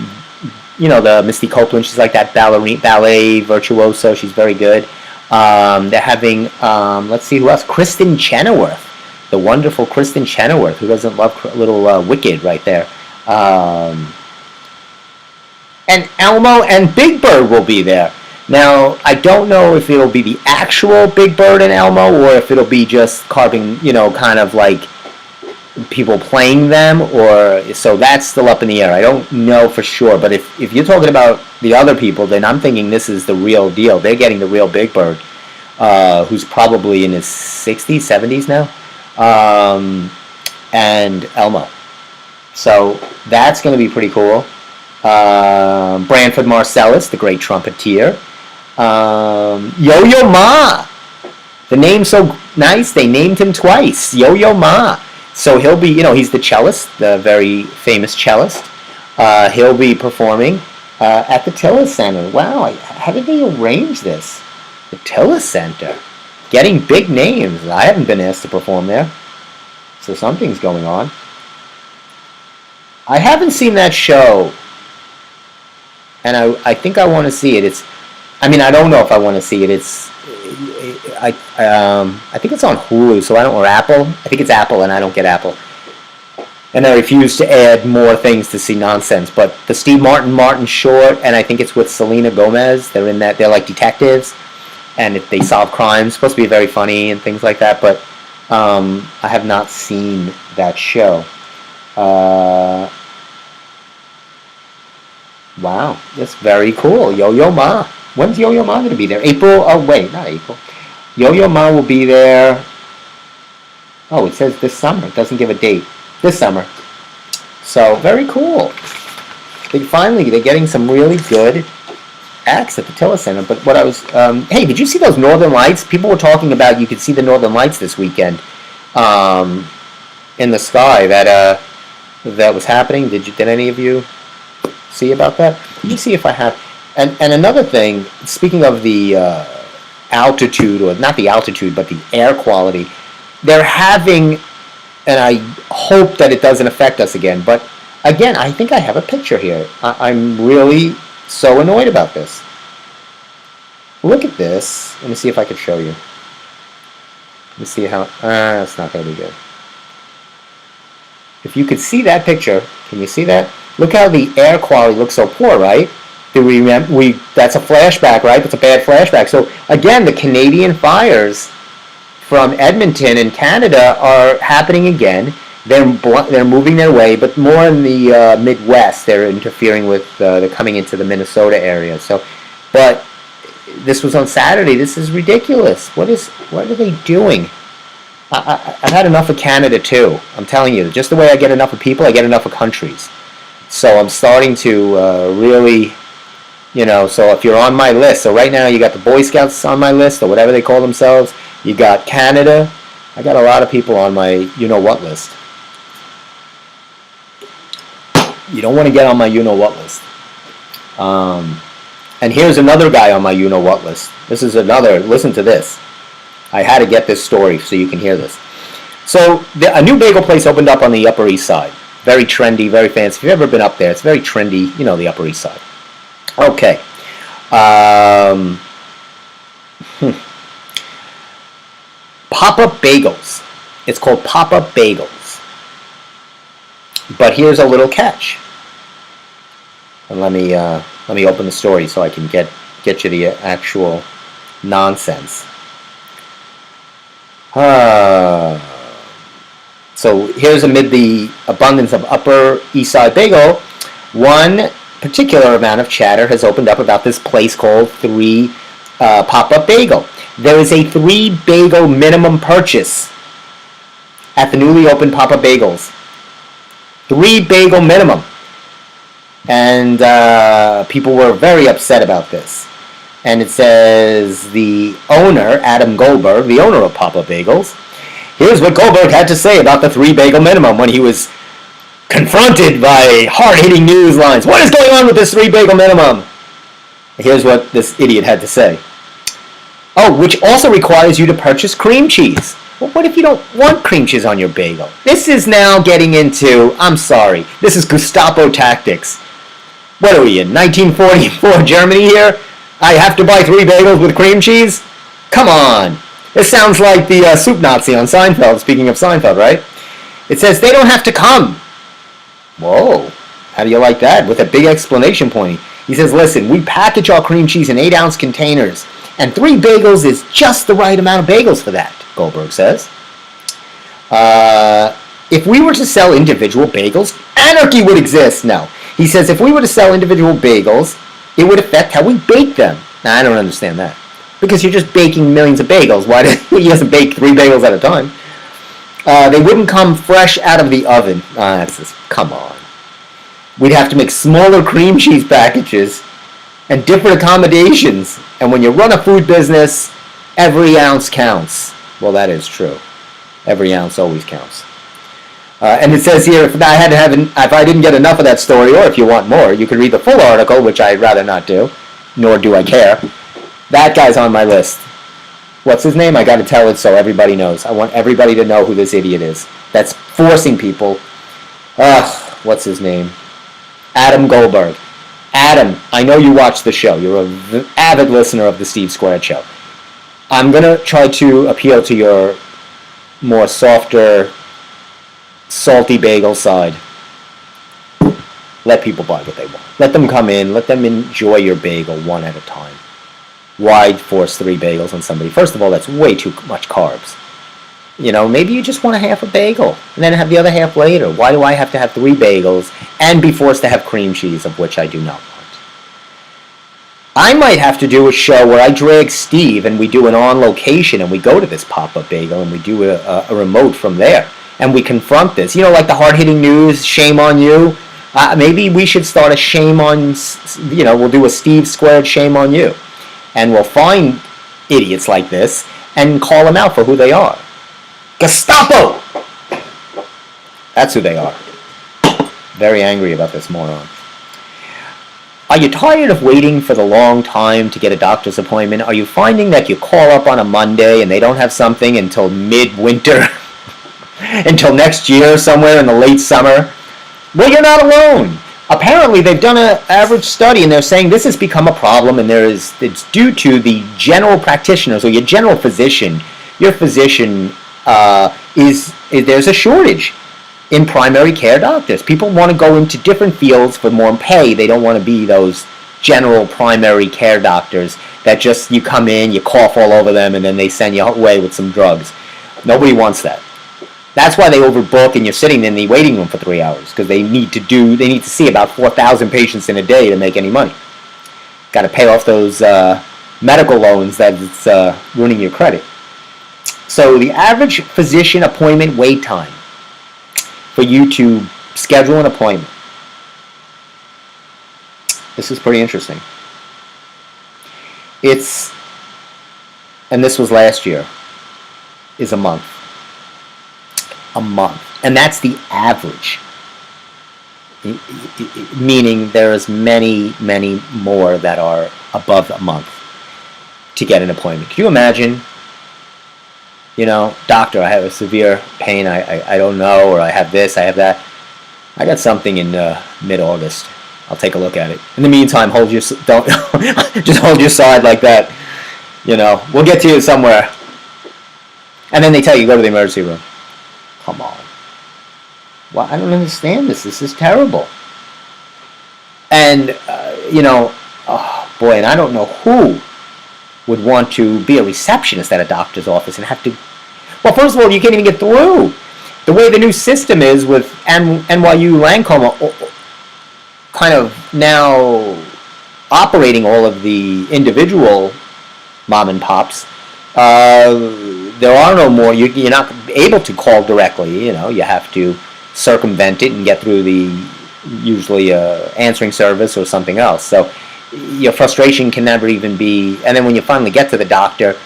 Speaker 1: Misty Copeland, she's like that ballet virtuoso. She's very good. They're having, let's see who else, Kristen Chenoweth, the wonderful Kristen Chenoweth, who doesn't love little Wicked right there. And Elmo and Big Bird will be there. Now, I don't know if it'll be the actual Big Bird and Elmo, or if it'll be just carving, kind of like people playing them, or so that's still up in the air. I don't know for sure, but if you're talking about the other people, then I'm thinking this is the real deal. They're getting the real Big Bird, who's probably in his 60s, 70s now, and Elmo. So that's going to be pretty cool. Branford Marsalis, the great trumpeter. Yo-Yo Ma. The name's so nice, they named him twice. Yo-Yo Ma. So he'll be, he's the cellist, the very famous cellist. He'll be performing at the Tiller Center. Wow, how did they arrange this? The Tiller Center. Getting big names. I haven't been asked to perform there. So something's going on. I haven't seen that show. And I think I want to see it. I don't know if I want to see it. I think it's on Hulu, so I don't, or Apple. I think it's Apple, and I don't get Apple. And I refuse to add more things to see nonsense. But the Steve Martin short, and I think it's with Selena Gomez. They're in that. They're like detectives, and if they solve crimes, it's supposed to be very funny and things like that. But I have not seen that show. Wow, that's very cool. Yo-Yo Ma. When's Yo-Yo Ma going to be there? April? Oh, wait, not April. Yo-Yo Ma will be there. Oh, it says this summer. It doesn't give a date. This summer. So, very cool. They're getting some really good acts at the Tiller Center. But what I was... hey, did you see those Northern Lights? People were talking about you could see the Northern Lights this weekend in the sky. That was happening. Did any of you see about that? Let me see if I have... And another thing, speaking of the altitude, or not the altitude, but the air quality, they're having, and I hope that it doesn't affect us again, but again, I think I have a picture here. I'm really so annoyed about this. Look at this. Let me see if I can show you. Let me see how, it's not going to be good. If you could see that picture, can you see that? Look how the air quality looks so poor, right? That's a flashback, right? That's a bad flashback. So again, the Canadian fires from Edmonton in Canada are happening again. They're moving their way, but more in the Midwest. They're interfering with. They're coming into the Minnesota area. So, but this was on Saturday. This is ridiculous. What are they doing? I've had enough of Canada too. I'm telling you, just the way I get enough of people, I get enough of countries. So I'm starting to really. So if you're on my list, so right now you got the Boy Scouts on my list, or whatever they call themselves. You got Canada. I got a lot of people on my you-know-what list. You don't want to get on my you-know-what list. And here's another guy on my you-know-what list. This is another, listen to this. I had to get this story so you can hear this. So a new bagel place opened up on the Upper East Side. Very trendy, very fancy. If you've ever been up there, it's very trendy, the Upper East Side. Okay. Pop-up bagels. It's called pop-up bagels. But here's a little catch. And let me open the story so I can get you the actual nonsense. So here's amid the abundance of Upper East Side bagel, one particular amount of chatter has opened up about this place called 3 Pop-Up Bagel. There is a 3 bagel minimum purchase at the newly opened Pop-Up Bagels. 3 bagel minimum. And people were very upset about this. And it says the owner, Adam Goldberg, the owner of Pop-Up Bagels, here's what Goldberg had to say about the 3 bagel minimum when he was confronted by hard-hitting news lines. What is going on with this 3 bagel minimum? Here's what this idiot had to say. Oh, which also requires you to purchase cream cheese. Well, what if you don't want cream cheese on your bagel? This is now getting into, I'm sorry, this is Gestapo tactics. What are we in, 1944 Germany here? I have to buy 3 bagels with cream cheese? Come on. This sounds like the soup Nazi on Seinfeld, speaking of Seinfeld, right? It says they don't have to come. Whoa, how do you like that? With a big explanation point. He says, listen, we package our cream cheese in 8-ounce containers, and 3 bagels is just the right amount of bagels for that, Goldberg says. if we were to sell individual bagels, anarchy would exist. No. He says if we were to sell individual bagels, it would affect how we bake them. Now, I don't understand that. Because you're just baking millions of bagels. Why he doesn't bake 3 bagels at a time? They wouldn't come fresh out of the oven. That's just, come on. We'd have to make smaller cream cheese packages and different accommodations. And when you run a food business, every ounce counts. Well, that is true. Every ounce always counts. And it says here, if I didn't get enough of that story, or if you want more, you could read the full article, which I'd rather not do, nor do I care. That guy's on my list. What's his name? I got to tell it so everybody knows. I want everybody to know who this idiot is. That's forcing people. What's his name? Adam Goldberg. Adam, I know you watch the show. You're an avid listener of the Steve Squared Show. I'm going to try to appeal to your more softer, salty bagel side. Let people buy what they want. Let them come in. Let them enjoy your bagel one at a time. Why force 3 bagels on somebody? First of all, that's way too much carbs. You know, maybe you just want a half a bagel and then have the other half later. Why do I have to have 3 bagels and be forced to have cream cheese, of which I do not want? I might have to do a show where I drag Steve and we do an on location and we go to this pop-up bagel and we do a remote from there and we confront this. You know, like the hard-hitting news, shame on you. Maybe we should start a shame on, we'll do a Steve Squared shame on you. And we'll find idiots like this and call them out for who they are. Gestapo! That's who they are. Very angry about this moron. Are you tired of waiting for the long time to get a doctor's appointment? Are you finding that you call up on a Monday and they don't have something until midwinter? Until next year, somewhere in the late summer? Well, you're not alone. Apparently, they've done an average study, and they're saying this has become a problem, and it's due to the general practitioners, or your general physician. Your physician there's a shortage in primary care doctors. People want to go into different fields for more pay. They don't want to be those general primary care doctors that just, you come in, you cough all over them, and then they send you away with some drugs. Nobody wants that. That's why they overbook and you're sitting in the waiting room for 3 hours, because they need to see about 4,000 patients in a day to make any money. Got to pay off those medical loans that's ruining your credit. So the average physician appointment wait time for you to schedule an appointment. This is pretty interesting. And this was last year, is a month. A month. And that's the average. Meaning there's many, many more that are above a month to get an appointment. Can you imagine, doctor, I have a severe pain, I don't know, or I have this, I have that. I got something in mid-August. I'll take a look at it. In the meantime, just hold your side like that. We'll get to you somewhere. And then they tell you, go to the emergency room. Come on. Well, I don't understand this. This is terrible. And, oh boy, and I don't know who would want to be a receptionist at a doctor's office and have to... Well, first of all, you can't even get through. The way the new system is with NYU Lancome kind of now operating all of the individual mom and pops, there are no more, you're not able to call directly, you have to circumvent it and get through the usually answering service or something else. So your frustration can never even be, and then when you finally get to the doctor,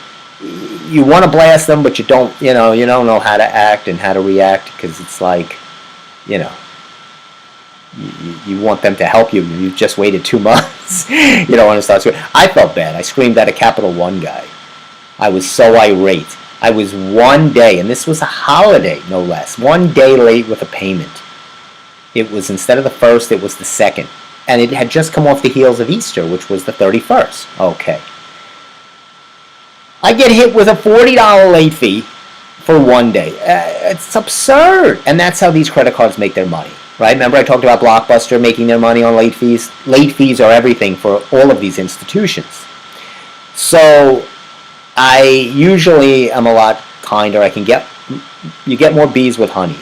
Speaker 1: you want to blast them, but you don't know how to act and how to react, because it's like, you want them to help you. You've just waited 2 months. You don't want to start screaming. I felt bad. I screamed at a Capital One guy. I was so irate. I was 1 day, and this was a holiday, no less, 1 day late with a payment. It was, instead of the 1st, it was the 2nd. And it had just come off the heels of Easter, which was the 31st. Okay. I get hit with a $40 late fee for 1 day. It's absurd. And that's how these credit cards make their money, right? Remember I talked about Blockbuster making their money on late fees? Late fees are everything for all of these institutions. So I usually am a lot kinder. You get more bees with honey.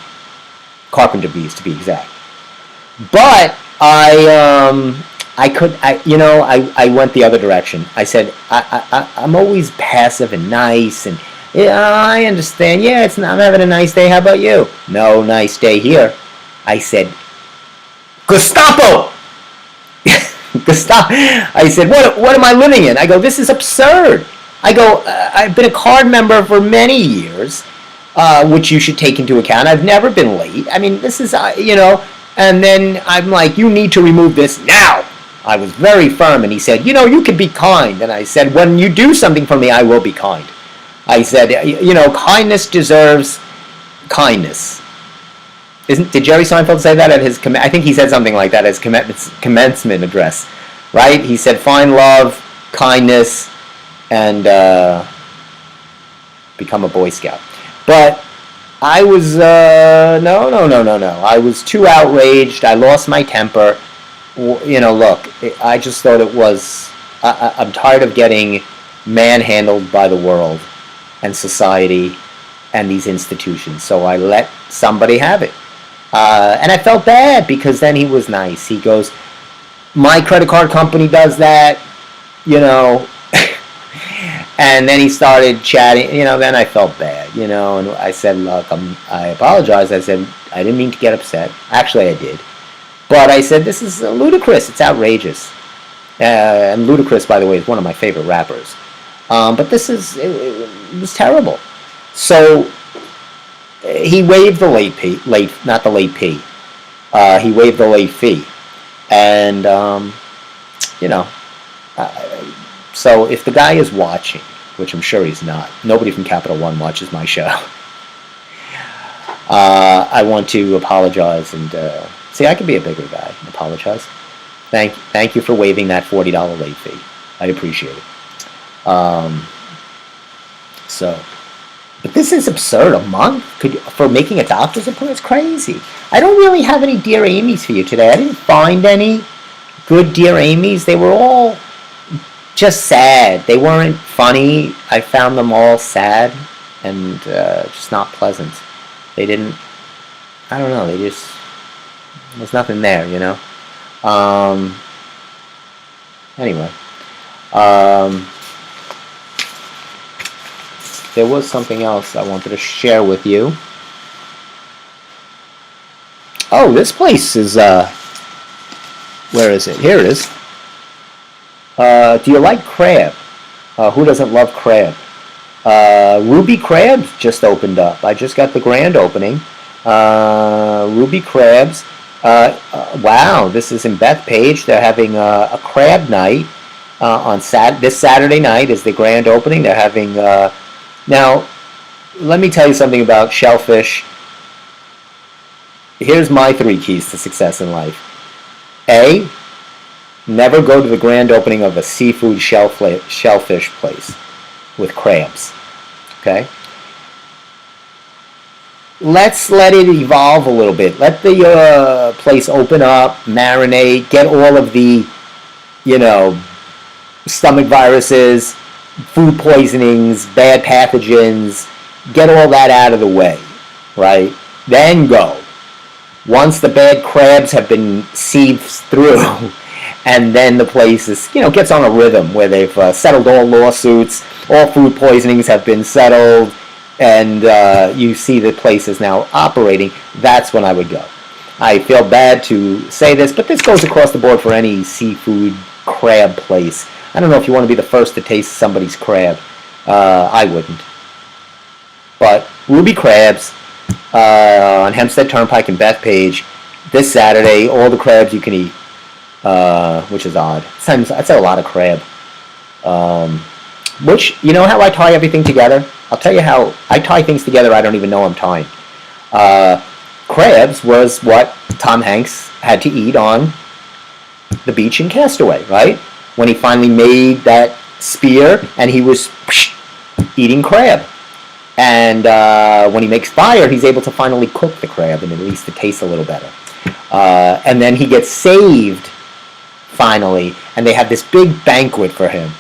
Speaker 1: carpenter bees to be exact. But I went the other direction. I said, I'm always passive and nice, and yeah, I understand. Yeah, I'm having a nice day. How about you? No nice day here. I said, Gestapo! Gestapo! I said, what am I living in? I go, this is absurd. I go, I've been a card member for many years, which you should take into account. I've never been late. I mean, this is, and then I'm like, you need to remove this now. I was very firm, and he said, you can be kind. And I said, when you do something for me, I will be kind. I said, kindness deserves kindness. Did Jerry Seinfeld say that at his, I think he said something like that at his commencement address, right? He said, find love, kindness, and become a Boy Scout. But I was, no. I was too outraged. I lost my temper. Look, I just thought it was, I'm tired of getting manhandled by the world and society and these institutions. So I let somebody have it. And I felt bad because then he was nice. He goes, my credit card company does that, and then he started chatting, then I felt bad, and I said, look, I apologize. I said, I didn't mean to get upset. Actually, I did. But I said, this is ludicrous. It's outrageous. And Ludacris, by the way, is one of my favorite rappers. But this it was terrible. So he waived the late fee. He waived the late fee. And, so if the guy is watching, which I'm sure he's not, nobody from Capital One watches my show, I want to apologize and see, I could be a bigger guy and apologize. Thank you for waiving that $40 late fee. I appreciate it. But this is absurd. A month for making a doctor's appointment? It's crazy. I don't really have any Dear Amy's for you today. I didn't find any good Dear Amy's. They were all just sad. They weren't funny. I found them all sad and just not pleasant. They didn't, I don't know, there's nothing there, Anyway. There was something else I wanted to share with you. Oh, this place is, where is it? Here it is. Do you like crab? Who doesn't love crab? Ruby Crabs just opened up. I just got the grand opening. Ruby Crabs. Wow, this is in Bethpage. They're having a crab night on this Saturday night is the grand opening. They're having... Now, let me tell you something about shellfish. Here's my 3 keys to success in life. A, never go to the grand opening of a seafood shellfish place with crabs. Okay? Let's let it evolve a little bit. Let the place open up, marinate, get all of the, stomach viruses, food poisonings, bad pathogens, get all that out of the way, right? Then go. Once the bad crabs have been sieved through, and then the place is, gets on a rhythm where they've settled all lawsuits, all food poisonings have been settled, and you see the place is now operating, that's when I would go. I feel bad to say this, but this goes across the board for any seafood crab place. I don't know if you want to be the first to taste somebody's crab. I wouldn't. But Ruby Crabs on Hempstead Turnpike in Bethpage this Saturday, all the crabs you can eat, which is odd. That's a lot of crab. Which, you know how I tie everything together? I'll tell you how I tie things together I don't even know I'm tying. Crabs was what Tom Hanks had to eat on the beach in Castaway, right? When he finally made that spear and he was eating crab. And when he makes fire, he's able to finally cook the crab and at least it tastes a little better. And then he gets saved finally, and they have this big banquet for him.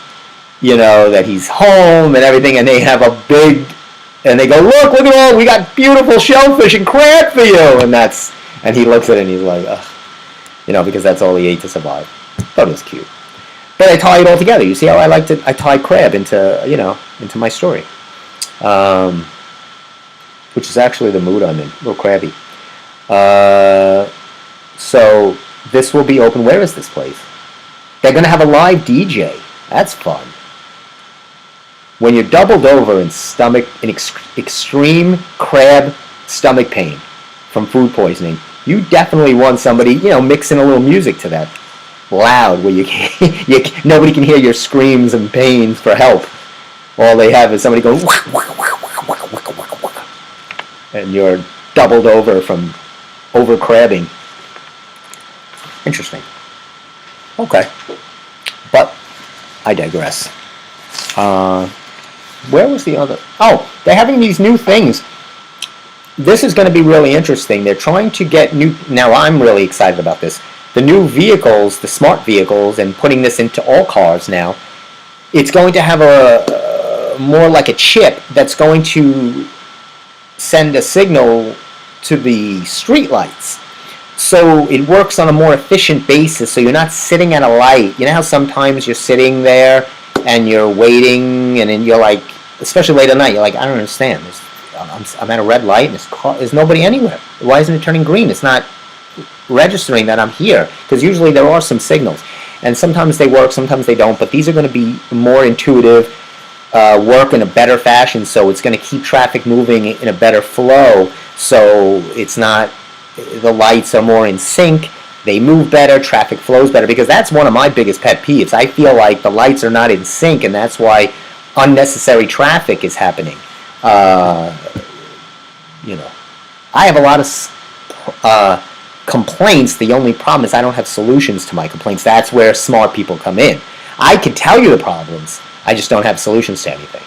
Speaker 1: That he's home and everything, and they have a big And they go, look at all, we got beautiful shellfish and crab for you. And he looks at it and he's like, ugh. Because that's all he ate to survive. Thought it was cute. But I tie it all together. You see how I tie crab into my story. Which is actually the mood I'm in. A little crabby. So this will be open. Where is this place? They're going to have a live DJ. That's fun. When you're doubled over in extreme crab stomach pain from food poisoning, you definitely want somebody, mixing a little music to that. Loud, where nobody can hear your screams and pains for help. All they have is somebody going, and you're doubled over from over-crabbing. Interesting. Okay. But I digress. Where was the other? Oh, they're having these new things. This is going to be really interesting. They're trying to get new... Now, I'm really excited about this. The new vehicles, the smart vehicles, and putting this into all cars now, it's going to have more like a chip that's going to send a signal to the street lights. So it works on a more efficient basis, so you're not sitting at a light. You know how sometimes you're sitting there and you're waiting, and then you're like, especially late at night, you're like, I don't understand. I'm at a red light, and there's nobody anywhere. Why isn't it turning green? It's not registering that I'm here, because usually there are some signals. And sometimes they work, sometimes they don't, but these are going to be more intuitive, work in a better fashion, so it's going to keep traffic moving in a better flow, so it's not... The lights are more in sync, they move better, traffic flows better, because that's one of my biggest pet peeves. I feel like the lights are not in sync, and that's why unnecessary traffic is happening. I have a lot of complaints. The only problem is I don't have solutions to my complaints. That's where smart people come in. I can tell you the problems, I just don't have solutions to anything.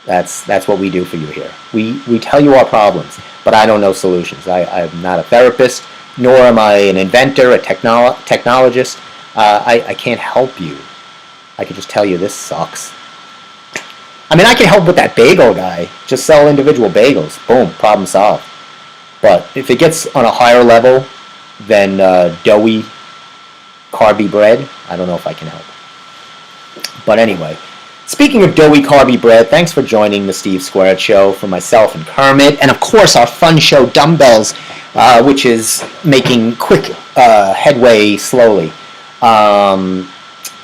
Speaker 1: That's what we do for you here. We tell you our problems, but I don't know solutions. I'm not a therapist, nor am I an inventor, a technologist. I can't help you. I can just tell you this sucks. I mean, I can help with that bagel guy. Just sell individual bagels. Boom, problem solved. But if it gets on a higher level than doughy, carby bread, I don't know if I can help. But anyway... Speaking of doughy, carby bread, thanks for joining the Steve Squared Show for myself and Kermit, and of course our fun show Dumbbells, which is making quick headway slowly.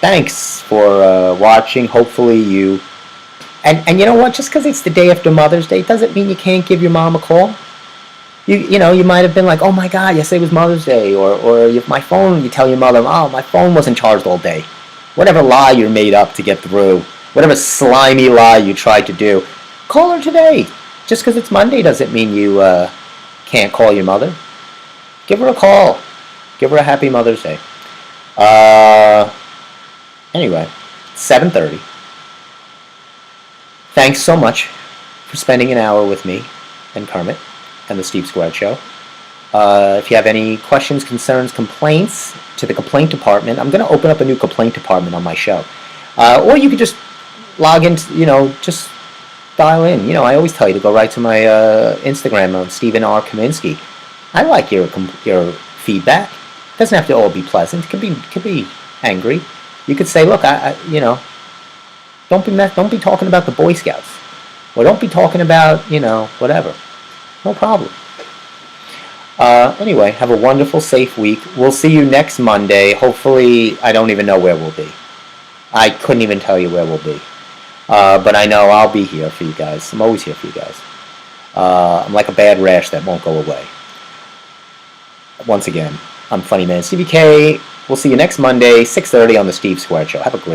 Speaker 1: Thanks for watching. Hopefully you... And you know what? Just because it's the day after Mother's Day doesn't mean you can't give your mom a call. You might have been like, oh my God, yesterday was Mother's Day, or my phone, you tell your mother, oh, my phone wasn't charged all day. Whatever lie you made up to get through. Whatever slimy lie you tried to do, call her today. Just because it's Monday doesn't mean you can't call your mother. Give her a call. Give her a happy Mother's Day. Anyway, 7:30. Thanks so much for spending an hour with me and Kermit and the Steve Squared Show. If you have any questions, concerns, complaints to the complaint department, I'm going to open up a new complaint department on my show. Or you could just log in, just dial in. I always tell you to go right to my Instagram on Stephen R. Kaminsky. I like your feedback. It doesn't have to all be pleasant. It could be angry. You could say, look, don't be talking about the Boy Scouts, or don't be talking about whatever. No problem. Anyway, have a wonderful, safe week. We'll see you next Monday. Hopefully, I don't even know where we'll be. I couldn't even tell you where we'll be. But I know I'll be here for you guys. I'm always here for you guys. I'm like a bad rash that won't go away. Once again, I'm Funny Man Stevie K. We'll see you next Monday, 6:30 on the Steve Squared Show. Have a great